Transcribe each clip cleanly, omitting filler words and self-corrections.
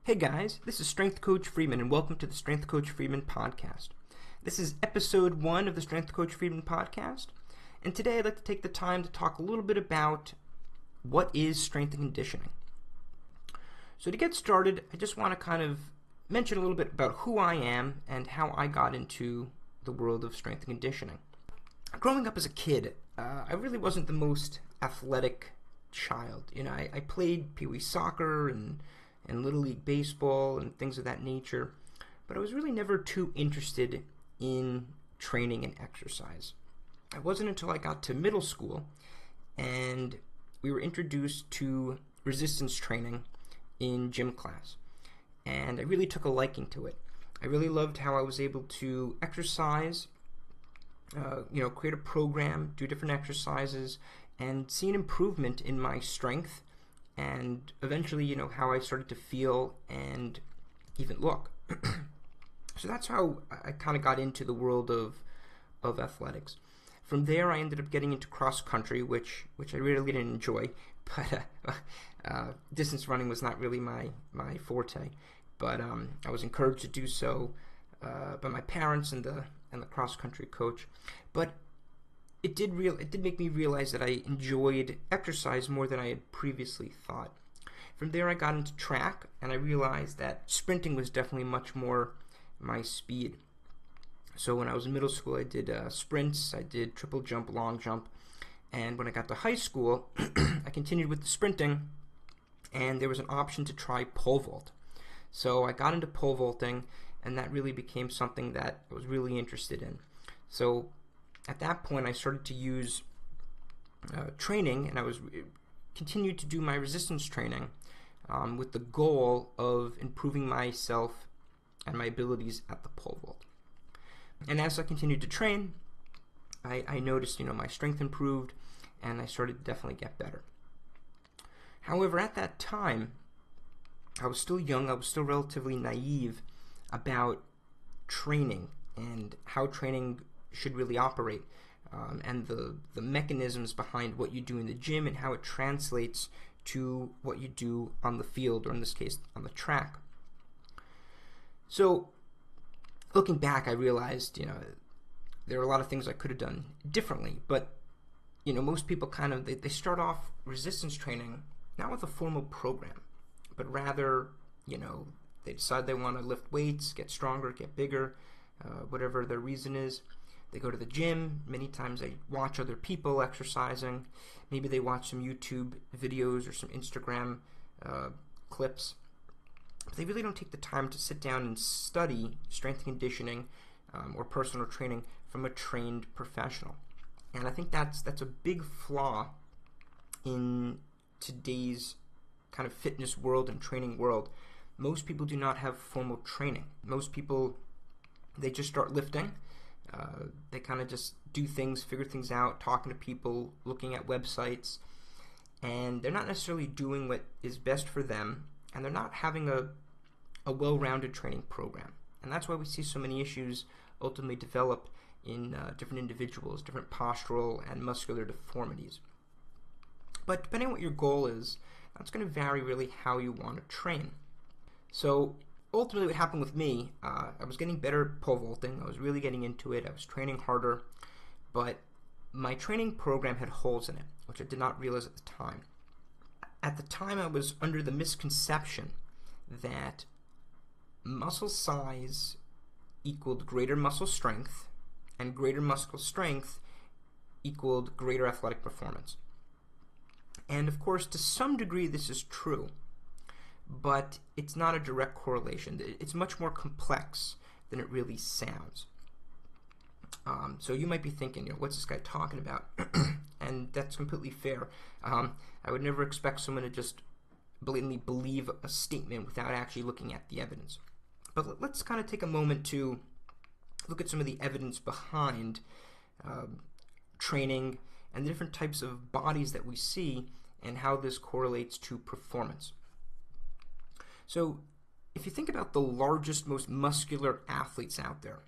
Hey guys, this is Strength Coach Friedman and welcome to the Strength Coach Friedman Podcast. This is episode 1 of the Strength Coach Friedman Podcast, and today I'd like to take the time to talk a little bit about what is strength and conditioning. So to get started, I just want to kind of mention a little bit about who I am and how I got into the world of strength and conditioning. Growing up as a kid, I really wasn't the most athletic child. I played Pee Wee soccer and Little League baseball and things of that nature, but I was really never too interested in training and exercise. It wasn't until I got to middle school and we were introduced to resistance training in gym class, and I really took a liking to it. I really loved how I was able to exercise, create a program, do different exercises, and see an improvement in my strength and eventually, how I started to feel and even look. So that's how I kind of got into the world of athletics. From there, I ended up getting into cross country, which I really didn't enjoy, but distance running was not really my forte. But I was encouraged to do so by my parents and the cross country coach. But it did make me realize that I enjoyed exercise more than I had previously thought. From there, I got into track, and I realized that sprinting was definitely much more my speed. So when I was in middle school, I did sprints, I did triple jump, long jump, and when I got to high school, I continued with the sprinting, and there was an option to try pole vault. So I got into pole vaulting, and that really became something that I was really interested in. So at that point, I started to use training, and I continued to do my resistance training with the goal of improving myself and my abilities at the pole vault. And as I continued to train, I noticed, my strength improved, and I started to definitely get better. However, at that time, I was still young. I was still relatively naive about training and how training should really operate, and the mechanisms behind what you do in the gym and how it translates to what you do on the field, or in this case on the track. So looking back, I realized there are a lot of things I could have done differently, but most people they start off resistance training not with a formal program, but rather they decide they want to lift weights, get stronger, get bigger, whatever their reason is. They go to the gym. Many times they watch other people exercising. Maybe they watch some YouTube videos or some Instagram clips. But they really don't take the time to sit down and study strength and conditioning or personal training from a trained professional. And I think that's a big flaw in today's kind of fitness world and training world. Most people do not have formal training. Most people, they just start lifting. They kind of just do things, figure things out, talking to people, looking at websites, and they're not necessarily doing what is best for them, and they're not having a well-rounded training program. And that's why we see so many issues ultimately develop in different individuals, different postural and muscular deformities. But depending on what your goal is, that's going to vary really how you want to train. So ultimately what happened with me, I was getting better at pole vaulting. I was really getting into it. I was training harder, but my training program had holes in it, which I did not realize at the time. At the time, I was under the misconception that muscle size equaled greater muscle strength, and greater muscle strength equaled greater athletic performance. And of course, to some degree, this is true, but it's not a direct correlation. It's much more complex than it really sounds. So you might be thinking, what's this guy talking about? And that's completely fair. I would never expect someone to just blatantly believe a statement without actually looking at the evidence. But let's kind of take a moment to look at some of the evidence behind training and the different types of bodies that we see and how this correlates to performance. So if you think about the largest, most muscular athletes out there,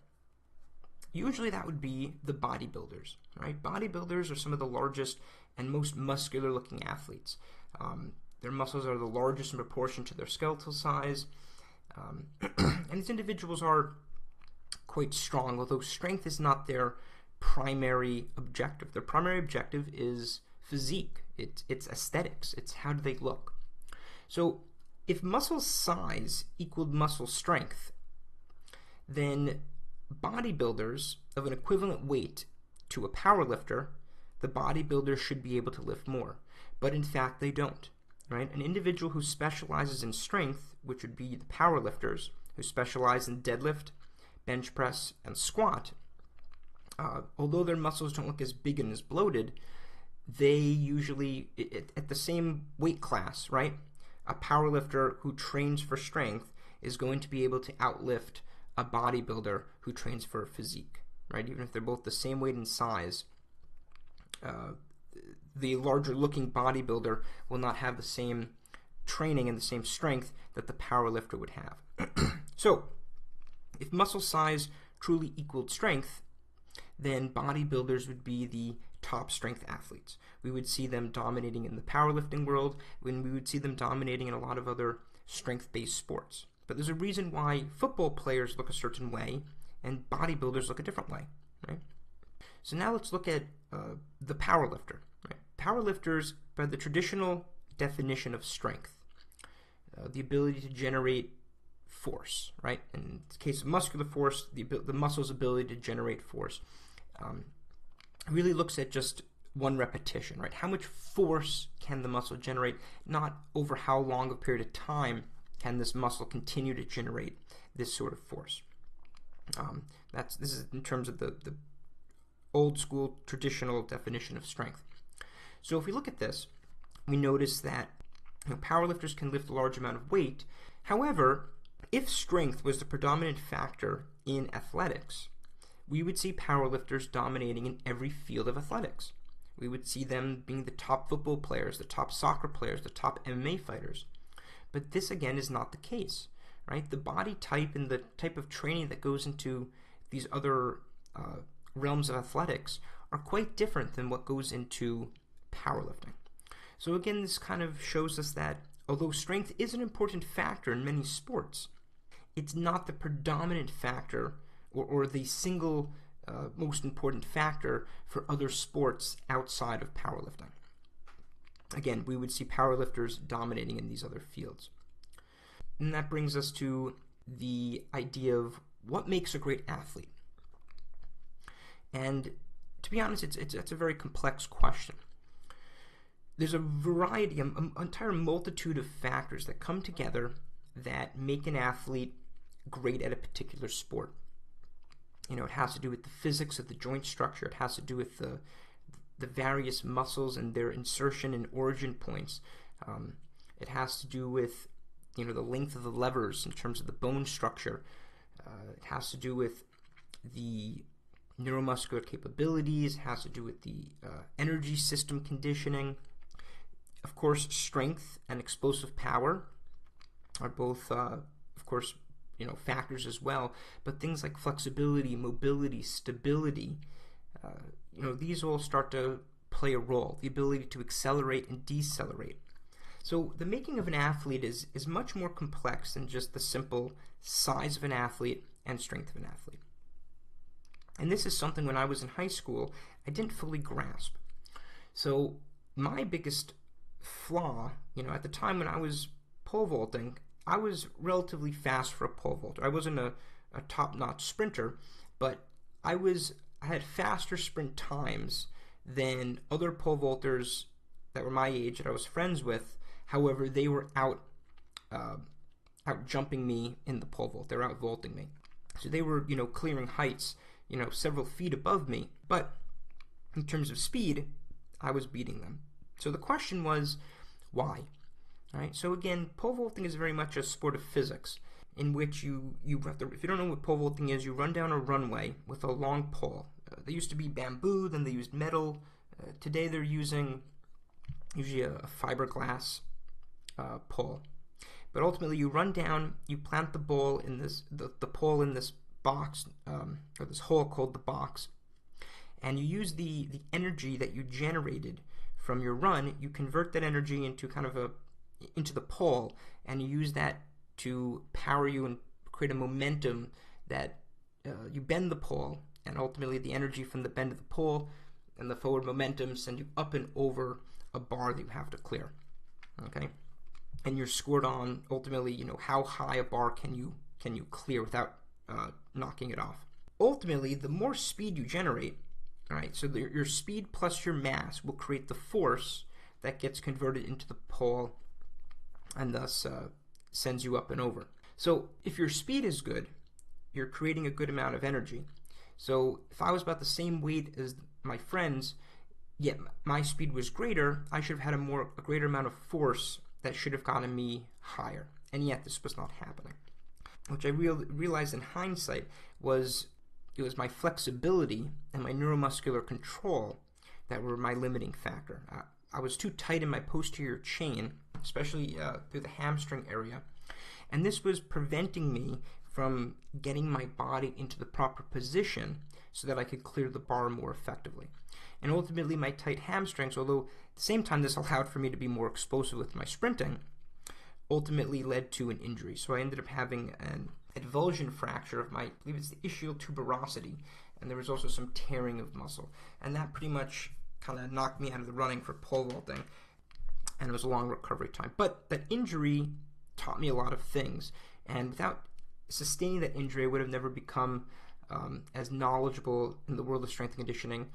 usually that would be the bodybuilders, right? Bodybuilders are some of the largest and most muscular looking athletes. Their muscles are the largest in proportion to their skeletal size, And these individuals are quite strong, although strength is not their primary objective. Their primary objective is physique. It's aesthetics. It's how do they look. So if muscle size equaled muscle strength, then bodybuilders of an equivalent weight to a powerlifter, the bodybuilder should be able to lift more. But in fact, they don't. Right? An individual who specializes in strength, which would be the powerlifters, who specialize in deadlift, bench press, and squat, although their muscles don't look as big and as bloated, they usually, at the same weight class, right? A powerlifter who trains for strength is going to be able to outlift a bodybuilder who trains for physique, right? Even if they're both the same weight and size, the larger looking bodybuilder will not have the same training and the same strength that the powerlifter would have. So, if muscle size truly equaled strength, then bodybuilders would be the top strength athletes. We would see them dominating in the powerlifting world, when we would see them dominating in a lot of other strength-based sports. But there's a reason why football players look a certain way and bodybuilders look a different way, right? So now let's look at the powerlifter. Right? Powerlifters, by the traditional definition of strength, the ability to generate force, right? In the case of muscular force, the muscle's ability to generate force really looks at just one repetition, right? How much force can the muscle generate, not over how long a period of time can this muscle continue to generate this sort of force. This is in terms of the old school traditional definition of strength. So if we look at this, we notice that powerlifters can lift a large amount of weight. However, if strength was the predominant factor in athletics, we would see powerlifters dominating in every field of athletics. We would see them being the top football players, the top soccer players, the top MMA fighters. But this, again, is not the case, right? The body type and the type of training that goes into these other realms of athletics are quite different than what goes into powerlifting. So again, this kind of shows us that although strength is an important factor in many sports, it's not the predominant factor or the single most important factor for other sports outside of powerlifting. Again, we would see powerlifters dominating in these other fields. And that brings us to the idea of what makes a great athlete. And to be honest, it's a very complex question. There's a variety, an entire multitude of factors that come together that make an athlete great at a particular sport. It has to do with the physics of the joint structure. It has to do with the various muscles and their insertion and origin points. It has to do with the length of the levers in terms of the bone structure. It has to do with the neuromuscular capabilities. It has to do with the energy system conditioning. Of course, strength and explosive power are both, of course, factors as well. But things like flexibility, mobility, stability, these all start to play a role. The ability to accelerate and decelerate. So the making of an athlete is much more complex than just the simple size of an athlete and strength of an athlete. And this is something when I was in high school, I didn't fully grasp. So my biggest flaw, at the time when I was pole vaulting, I was relatively fast for a pole vaulter. I wasn't a top-notch sprinter, but I had faster sprint times than other pole vaulters that were my age that I was friends with. However, they were out jumping me in the pole vault. They were out vaulting me. So they were, clearing heights, several feet above me. But in terms of speed, I was beating them. So the question was, why? All right. So again, pole vaulting is very much a sport of physics, in which you have to, if you don't know what pole vaulting is, you run down a runway with a long pole. They used to be bamboo, then they used metal. Today they're using usually a fiberglass pole. But ultimately you run down, you plant the ball in the pole in this box, or this hole called the box, and you use the energy that you generated from your run, you convert that energy into into the pole, and you use that to power you and create a momentum that you bend the pole, and ultimately the energy from the bend of the pole and the forward momentum send you up and over a bar that you have to clear. Okay, and you're scored on ultimately, how high a bar can you clear without knocking it off. Ultimately, the more speed you generate, all right, so your speed plus your mass will create the force that gets converted into the pole and thus sends you up and over. So if your speed is good, you're creating a good amount of energy. So if I was about the same weight as my friends, yet my speed was greater, I should have had a greater amount of force that should have gotten me higher. And yet this was not happening. Which I realized in hindsight was it was my flexibility and my neuromuscular control that were my limiting factor. I was too tight in my posterior chain, especially through the hamstring area, and this was preventing me from getting my body into the proper position so that I could clear the bar more effectively. And ultimately, my tight hamstrings, although at the same time this allowed for me to be more explosive with my sprinting, ultimately led to an injury. So I ended up having an avulsion fracture of I believe it's the ischial tuberosity, and there was also some tearing of muscle. And that pretty much kind of knocked me out of the running for pole vaulting, and it was a long recovery time. But that injury taught me a lot of things, and without sustaining that injury, I would have never become as knowledgeable in the world of strength and conditioning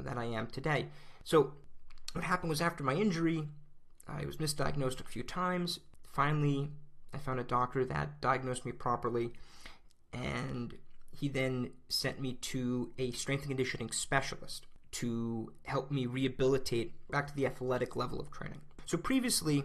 that I am today. So what happened was, after my injury, I was misdiagnosed a few times. Finally, I found a doctor that diagnosed me properly, and he then sent me to a strength and conditioning specialist to help me rehabilitate back to the athletic level of training. So previously,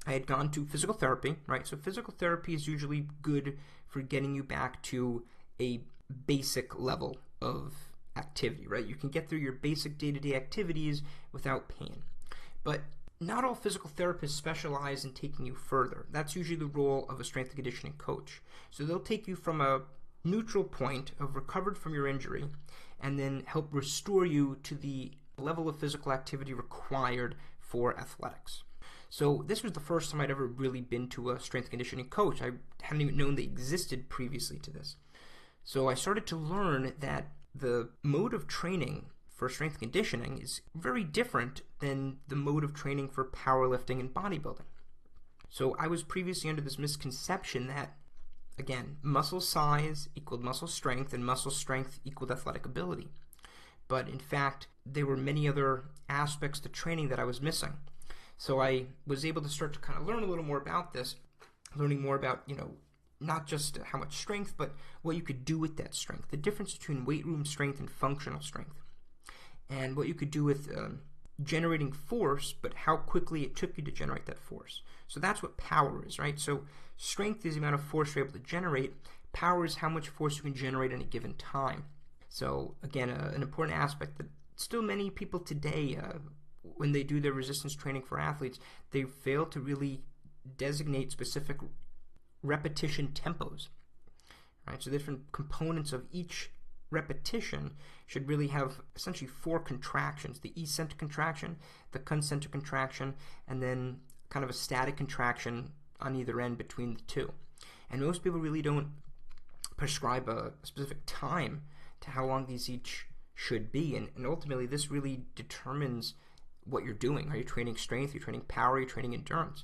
I had gone to physical therapy, right? So physical therapy is usually good for getting you back to a basic level of activity, right? You can get through your basic day-to-day activities without pain. But not all physical therapists specialize in taking you further. That's usually the role of a strength and conditioning coach. So they'll take you from a neutral point of recovered from your injury and then help restore you to the level of physical activity required for athletics. So this was the first time I'd ever really been to a strength conditioning coach. I hadn't even known they existed previously to this. So I started to learn that the mode of training for strength conditioning is very different than the mode of training for powerlifting and bodybuilding. So I was previously under this misconception that, again, muscle size equaled muscle strength and muscle strength equaled athletic ability. But in fact, there were many other aspects to training that I was missing. So I was able to start to kind of learn a little more about this, learning more about, not just how much strength, but what you could do with that strength, the difference between weight room strength and functional strength, and what you could do with generating force, but how quickly it took you to generate that force. So that's what power is, right? So strength is the amount of force you're able to generate. Power is how much force you can generate in a given time. So again, an important aspect that still many people today, when they do their resistance training for athletes, they fail to really designate specific repetition tempos, right? So the different components of each repetition should really have essentially 4 contractions: the eccentric contraction, the concentric contraction, and then kind of a static contraction on either end between the two. And most people really don't prescribe a specific time to how long these each should be, and ultimately this really determines what you're doing. Are you training strength? Are you training power? Are you training endurance?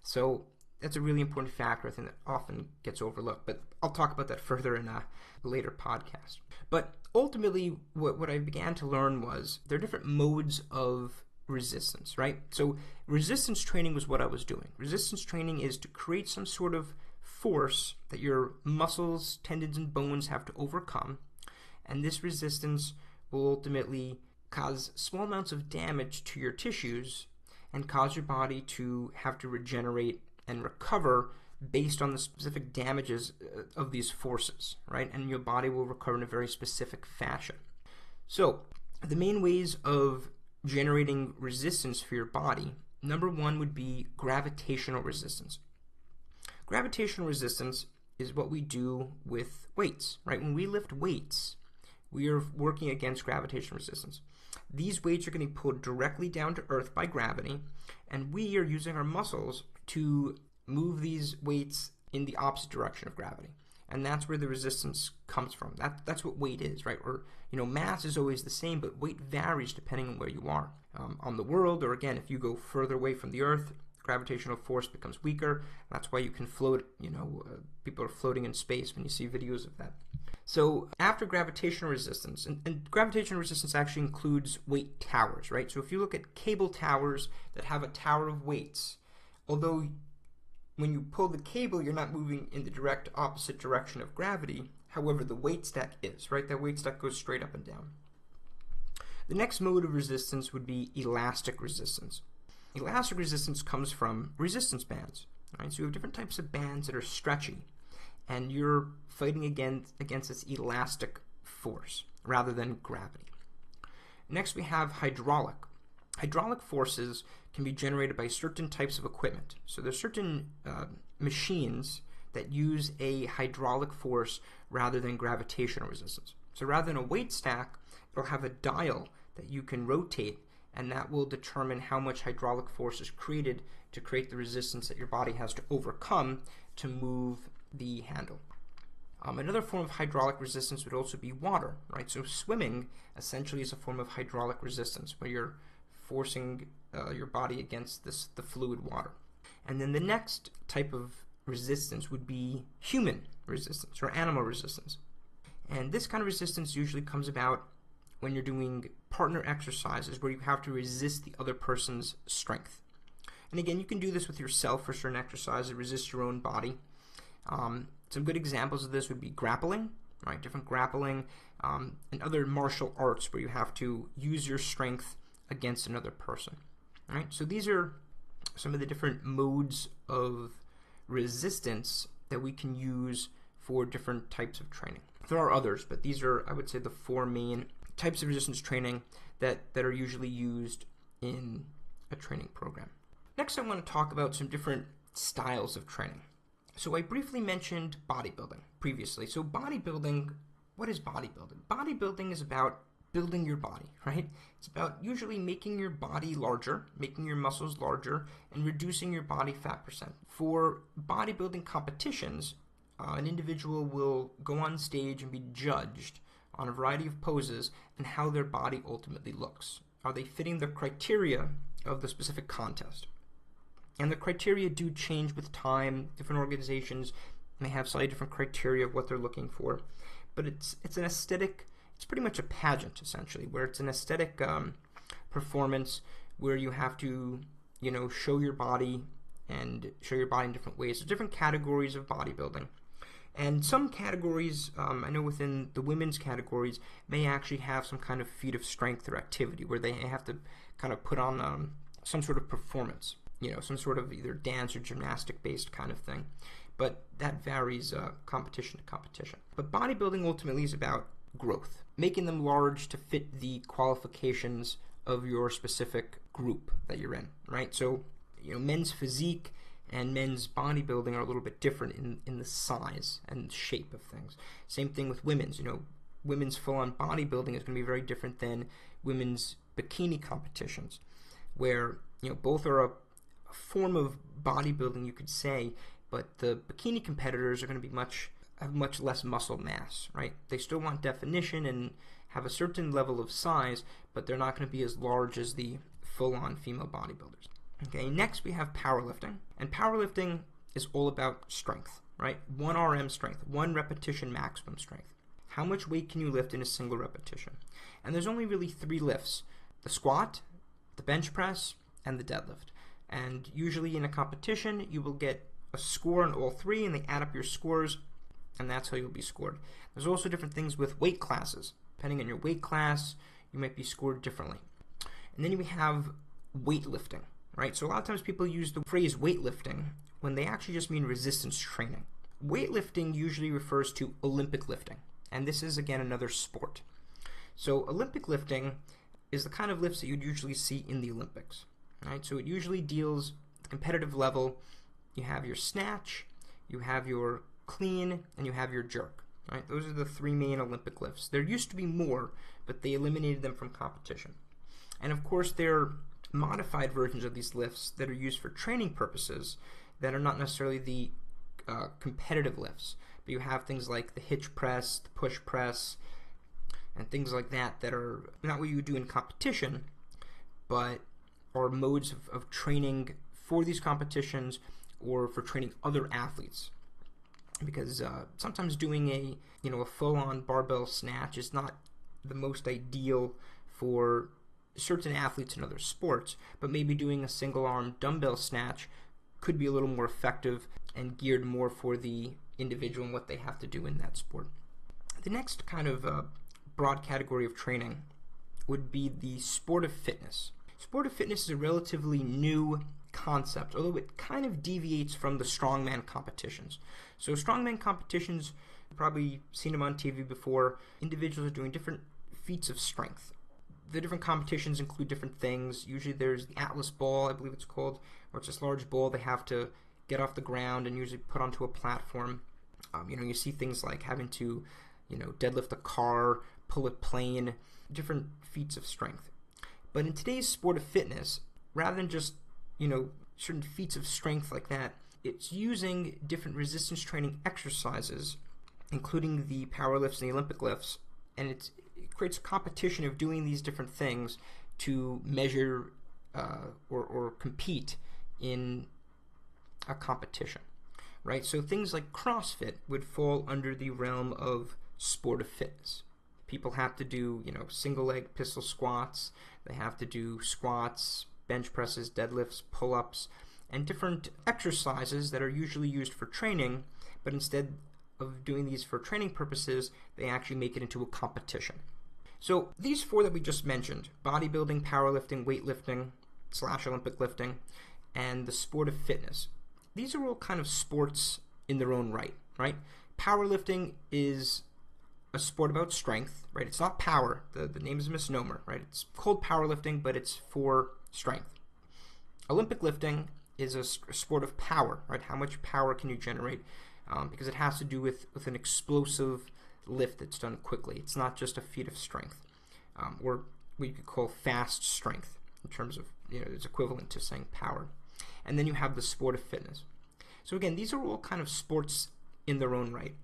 So that's a really important factor, I think, that often gets overlooked. But I'll talk about that further in a later podcast. But ultimately, what I began to learn was there are different modes of resistance, right? So resistance training was what I was doing. Resistance training is to create some sort of force that your muscles, tendons, and bones have to overcome. And this resistance will ultimately cause small amounts of damage to your tissues and cause your body to have to regenerate and recover based on the specific damages of these forces, right? And your body will recover in a very specific fashion. So the main ways of generating resistance for your body, number one would be gravitational resistance. Gravitational resistance is what we do with weights, right? When we lift weights, we are working against gravitational resistance. These weights are getting pulled directly down to earth by gravity, and we are using our muscles to move these weights in the opposite direction of gravity. And that's where the resistance comes from. That's what weight is, right? Or, mass is always the same, but weight varies depending on where you are on the world. Or again, if you go further away from the Earth, gravitational force becomes weaker. That's why you can float, people are floating in space when you see videos of that. So after gravitational resistance, and gravitational resistance actually includes weight towers, right? So if you look at cable towers that have a tower of weights, although when you pull the cable, you're not moving in the direct opposite direction of gravity. However, the weight stack is, right? That weight stack goes straight up and down. The next mode of resistance would be elastic resistance. Elastic resistance comes from resistance bands, right? So you have different types of bands that are stretchy, and you're fighting against this elastic force rather than gravity. Next, we have hydraulic. Hydraulic forces can be generated by certain types of equipment. So there's certain machines that use a hydraulic force rather than gravitational resistance. So rather than a weight stack, it'll have a dial that you can rotate, and that will determine how much hydraulic force is created to create the resistance that your body has to overcome to move the handle. Another form of hydraulic resistance would also be water, right? So swimming essentially is a form of hydraulic resistance where you're forcing your body against the fluid water. And then the next type of resistance would be human resistance or animal resistance. And this kind of resistance usually comes about when you're doing partner exercises where you have to resist the other person's strength. And again, you can do this with yourself for certain exercises, resist your own body. Some good examples of this would be grappling, right? Different grappling and other martial arts where you have to use your strength against another person, right? So these are some of the different modes of resistance that we can use for different types of training. There are others, but these are, I would say, the four main types of resistance training that are usually used in a training program. Next, I want to talk about some different styles of training. So I briefly mentioned bodybuilding previously. So bodybuilding, what is bodybuilding? Bodybuilding is about building your body, right? It's about usually making your body larger, making your muscles larger, and reducing your body fat percent. For bodybuilding competitions, an individual will go on stage and be judged on a variety of poses and how their body ultimately looks. Are they fitting the criteria of the specific contest? And the criteria do change with time. Different organizations may have slightly different criteria of what they're looking for. But it's an aesthetic, it's pretty much a pageant essentially, where it's an aesthetic performance where you have to, show your body and show your body in different ways. There's different categories of bodybuilding. And some categories, I know within the women's categories, may actually have some kind of feat of strength or activity where they have to kind of put on some sort of performance. Some sort of either dance or gymnastic-based kind of thing. But that varies competition to competition. But bodybuilding ultimately is about growth, making them large to fit the qualifications of your specific group that you're in, right? So, men's physique and men's bodybuilding are a little bit different in the size and shape of things. Same thing with women's. Women's full-on bodybuilding is going to be very different than women's bikini competitions, where, both are a form of bodybuilding, you could say, but the bikini competitors are going to be have much less muscle mass, right? They still want definition and have a certain level of size, but they're not going to be as large as the full-on female bodybuilders. Okay, next we have powerlifting, and powerlifting is all about strength, right? 1 RM strength, 1 repetition maximum strength. How much weight can you lift in a single repetition? And there's only really 3 lifts: the squat, the bench press, and the deadlift. And usually in a competition, you will get a score on all 3, and they add up your scores, and that's how you'll be scored. There's also different things with weight classes. Depending on your weight class, you might be scored differently. And then we have weightlifting, right? So a lot of times people use the phrase weightlifting when they actually just mean resistance training. Weightlifting usually refers to Olympic lifting, and this is, again, another sport. So Olympic lifting is the kind of lifts that you'd usually see in the Olympics. Right, so it usually deals at the competitive level. You have your snatch, you have your clean, and you have your jerk. Right, those are the 3 main Olympic lifts. There used to be more, but they eliminated them from competition. And of course, there are modified versions of these lifts that are used for training purposes that are not necessarily the competitive lifts, but you have things like the hitch press, the push press, and things like that that are not what you would do in competition, but are modes of training for these competitions or for training other athletes. Because sometimes doing a full-on barbell snatch is not the most ideal for certain athletes in other sports, but maybe doing a single-arm dumbbell snatch could be a little more effective and geared more for the individual and what they have to do in that sport. The next kind of broad category of training would be the sport of fitness. Sport of fitness is a relatively new concept, although it kind of deviates from the strongman competitions. So strongman competitions, you've probably seen them on TV before. Individuals are doing different feats of strength. The different competitions include different things. Usually there's the Atlas ball, I believe it's called, where it's this large ball they have to get off the ground and usually put onto a platform. You see things like having to, deadlift a car, pull a plane, different feats of strength. But in today's sport of fitness, rather than just, certain feats of strength like that, it's using different resistance training exercises, including the power lifts and the Olympic lifts, and it creates a competition of doing these different things to measure or compete in a competition, right? So things like CrossFit would fall under the realm of sport of fitness. People have to do, single leg pistol squats. They have to do squats, bench presses, deadlifts, pull-ups, and different exercises that are usually used for training, but instead of doing these for training purposes, they actually make it into a competition. So these four that we just mentioned, bodybuilding, powerlifting, weightlifting / Olympic lifting, and the sport of fitness, these are all kind of sports in their own right? Powerlifting is a sport about strength, right? It's not power. The name is a misnomer, right? It's called powerlifting, but it's for strength. Olympic lifting is a sport of power, right? How much power can you generate? Because it has to do with an explosive lift that's done quickly. It's not just a feat of strength, or what you could call fast strength in terms of, it's equivalent to saying power. And then you have the sport of fitness. So again, these are all kind of sports in their own right.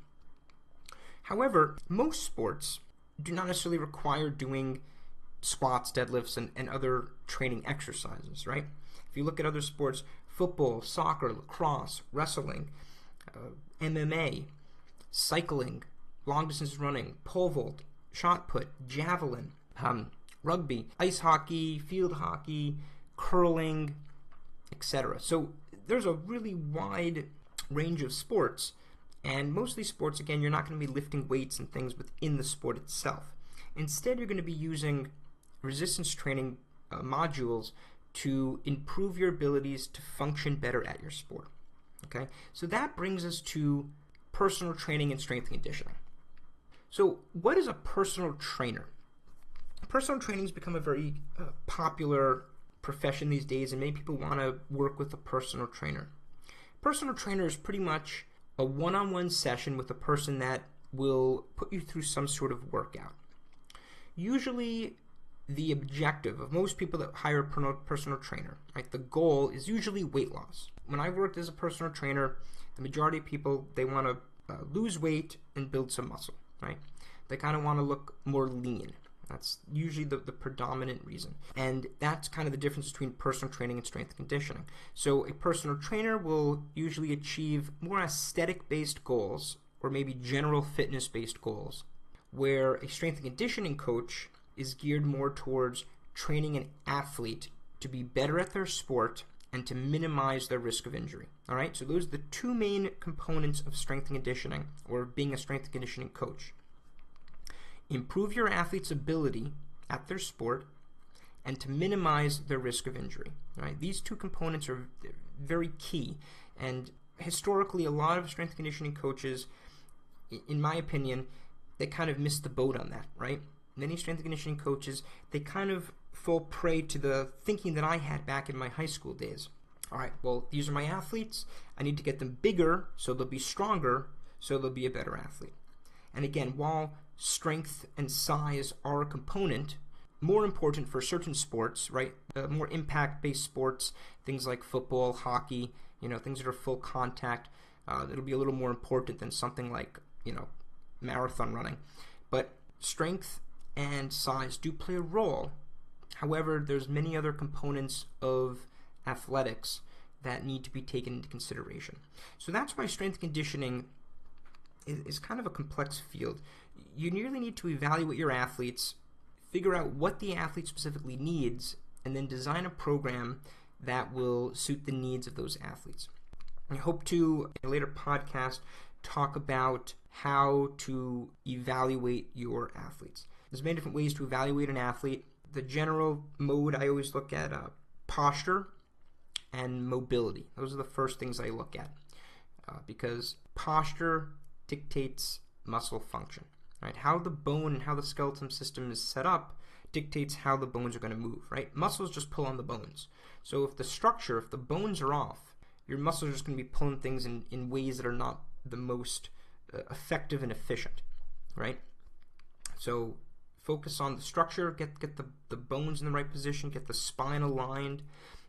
However, most sports do not necessarily require doing squats, deadlifts, and other training exercises, right? If you look at other sports, football, soccer, lacrosse, wrestling, MMA, cycling, long distance running, pole vault, shot put, javelin, rugby, ice hockey, field hockey, curling, etc. So there's a really wide range of sports, and most of these sports, again, you're not going to be lifting weights and things within the sport itself. Instead, you're going to be using resistance training modules to improve your abilities to function better at your sport. Okay, so that brings us to personal training and strength and conditioning. So what is a personal trainer? Personal training has become a very popular profession these days, and many people want to work with a personal trainer. Personal trainer is pretty much a one-on-one session with a person that will put you through some sort of workout. Usually the objective of most people that hire a personal trainer, right, the goal is usually weight loss. When I worked as a personal trainer, the majority of people, they want to lose weight and build some muscle, right? They kind of want to look more lean. That's usually the predominant reason. And that's kind of the difference between personal training and strength and conditioning. So a personal trainer will usually achieve more aesthetic-based goals, or maybe general fitness-based goals, where a strength and conditioning coach is geared more towards training an athlete to be better at their sport and to minimize their risk of injury. All right, so those are the two main components of strength and conditioning, or being a strength and conditioning coach. Improve your athlete's ability at their sport and to minimize their risk of injury. All right, these two components are very key, and historically a lot of strength and conditioning coaches, in my opinion, they kind of missed the boat on that, right? Many strength and conditioning coaches, they kind of fall prey to the thinking that I had back in my high school days. All right, well, these are my athletes. I need to get them bigger so they'll be stronger, so they'll be a better athlete. And again, while strength and size are a component, more important for certain sports, right? More impact-based sports, things like football, hockey, things that are full contact, It'll be a little more important than something like, marathon running. But strength and size do play a role. However, there's many other components of athletics that need to be taken into consideration. So that's why strength conditioning is kind of a complex field. You really need to evaluate your athletes, figure out what the athlete specifically needs, and then design a program that will suit the needs of those athletes. I hope to, in a later podcast, talk about how to evaluate your athletes. There's many different ways to evaluate an athlete. The general mode I always look at posture and mobility. Those are the first things I look at because posture dictates muscle function. Right? How the bone and how the skeletal system is set up dictates how the bones are going to move. Right? Muscles just pull on the bones. So if the bones are off, your muscles are just going to be pulling things in ways that are not the most effective and efficient. Right? So focus on the structure, get the bones in the right position, get the spine aligned,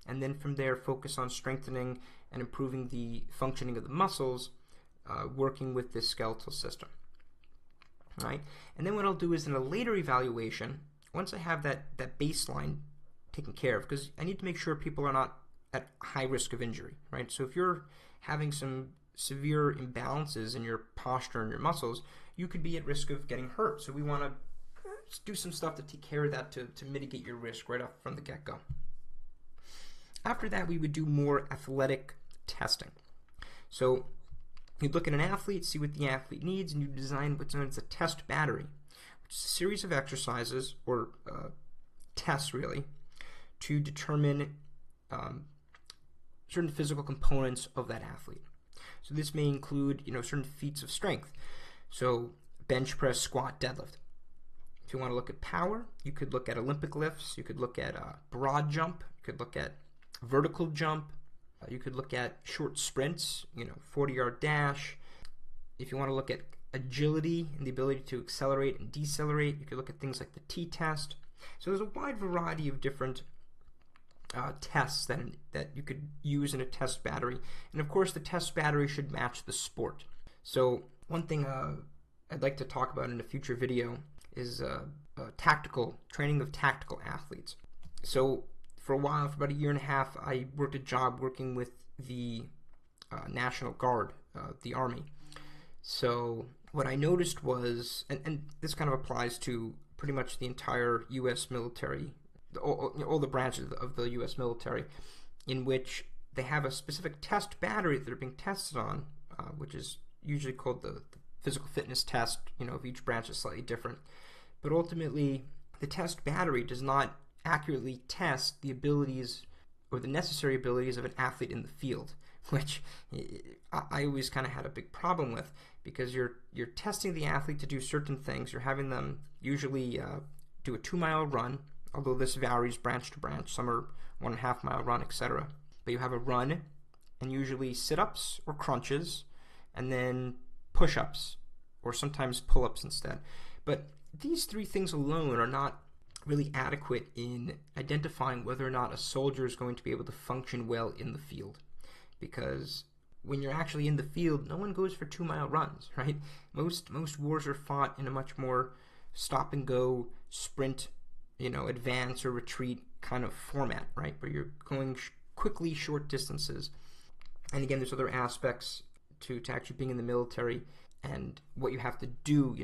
and then from there focus on strengthening and improving the functioning of the muscles, working with this skeletal system. All right? And then what I'll do is in a later evaluation, once I have that baseline taken care of, because I need to make sure people are not at high risk of injury, right? So if you're having some severe imbalances in your posture and your muscles, you could be at risk of getting hurt. So we want to do some stuff to take care of that to mitigate your risk right off from the get-go. After that, we would do more athletic testing. So you'd look at an athlete, see what the athlete needs, and you design what's known as a test battery, which is a series of exercises or tests, really, to determine certain physical components of that athlete. So this may include, certain feats of strength. So bench press, squat, deadlift. If you want to look at power, you could look at Olympic lifts. You could look at broad jump. You could look at vertical jump. You could look at short sprints, 40-yard dash. If you want to look at agility and the ability to accelerate and decelerate, you could look at things like the T-test. So there's a wide variety of different tests that you could use in a test battery. And of course, the test battery should match the sport. So one thing I'd like to talk about in a future video is tactical training of tactical athletes. So for a while, for about a year and a half, I worked a job working with the National Guard, the Army. So what I noticed was, and this kind of applies to pretty much the entire U.S. military, all the branches of the U.S. military, in which they have a specific test battery that they're being tested on, which is usually called the physical fitness test. Of each branch is slightly different. But ultimately, the test battery does not accurately test the abilities or the necessary abilities of an athlete in the field, which I always kind of had a big problem with, because you're testing the athlete to do certain things. You're having them usually do a 2-mile run, although this varies branch to branch. Some are 1.5-mile run, etc. But you have a run and usually sit-ups or crunches, and then push-ups or sometimes pull-ups instead. But these three things alone are not really adequate in identifying whether or not a soldier is going to be able to function well in the field. Because when you're actually in the field, no one goes for 2-mile runs, right? Most wars are fought in a much more stop-and-go, sprint, advance or retreat kind of format, right? Where you're going quickly short distances. And again, there's other aspects to actually being in the military and what you have to do.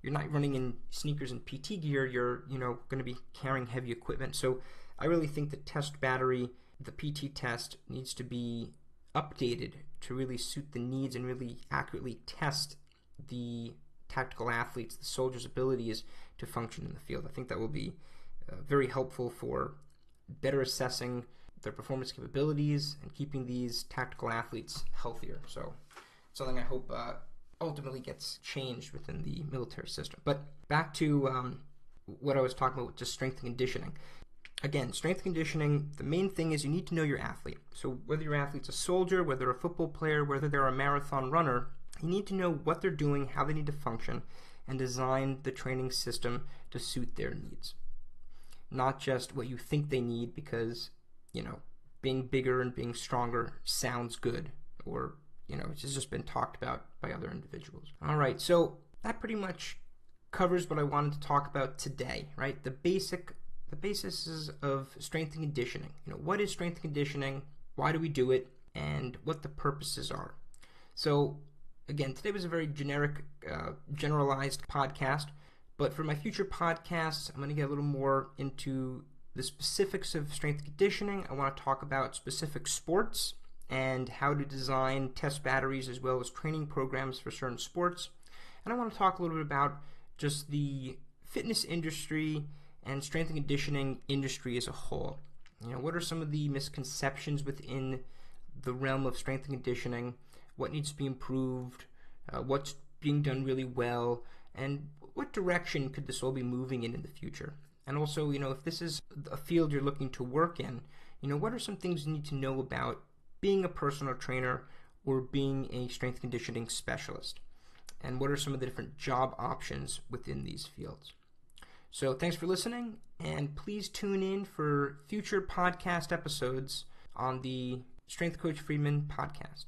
You're not running in sneakers and PT gear. You're going to be carrying heavy equipment. So I really think the test battery, the PT test, needs to be updated to really suit the needs and really accurately test the tactical athletes, the soldiers' abilities to function in the field. I think that will be very helpful for better assessing their performance capabilities and keeping these tactical athletes healthier. So it's something I hope ultimately gets changed within the military system. But back to what I was talking about with just strength and conditioning. Again, strength conditioning, the main thing is you need to know your athlete. So whether your athlete's a soldier, whether they're a football player, whether they're a marathon runner, you need to know what they're doing, how they need to function, and design the training system to suit their needs. Not just what you think they need because, being bigger and being stronger sounds good, or which has just been talked about by other individuals. All right, so that pretty much covers what I wanted to talk about today, right? The basis of strength and conditioning. What is strength and conditioning? Why do we do it? And what the purposes are. So again, today was a very generic, generalized podcast, but for my future podcasts, I'm going to get a little more into the specifics of strength and conditioning. I want to talk about specific sports and how to design test batteries as well as training programs for certain sports. And I want to talk a little bit about just the fitness industry and strength and conditioning industry as a whole. What are some of the misconceptions within the realm of strength and conditioning? What needs to be improved? What's being done really well? And what direction could this all be moving in the future? And also, if this is a field you're looking to work in, what are some things you need to know about being a personal trainer or being a strength conditioning specialist? And what are some of the different job options within these fields? So thanks for listening, and please tune in for future podcast episodes on the Strength Coach Friedman Podcast.